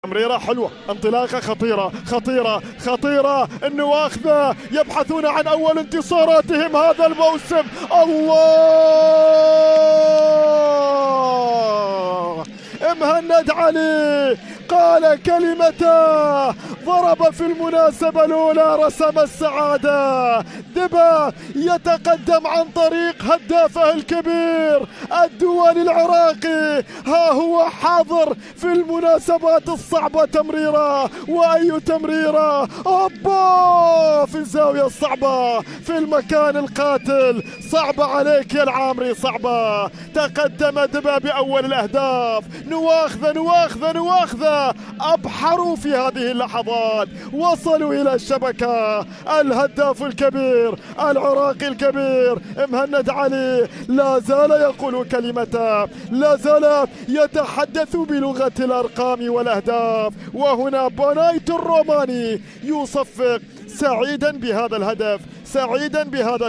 تمريرة حلوة، انطلاقة خطيرة خطيرة خطيرة، النواخذة يبحثون عن أول انتصاراتهم هذا الموسم. الله، مهند علي قال كلمته، ضرب في المناسبة الأولى رسم السعادة. دبا يتقدم عن طريق هدافه الكبير الدولي العراقي، ها هو حاضر في المناسبات الصعبة. تمريرة، وأي تمريرة، أوبا في الزاوية الصعبة في المكان القاتل. صعبة عليك يا العامري، صعبة. تقدم دبا بأول الأهداف. نواخذة نواخذة نواخذة أبحروا في هذه اللحظات، وصلوا إلى الشبكة. الهداف الكبير العراقي الكبير مهند علي لا زال يقول كلمته، لا زال يتحدث بلغة الأرقام والأهداف. وهنا بونايت الروماني يصفق، سعيدا بهذا الهدف، سعيدا بهذا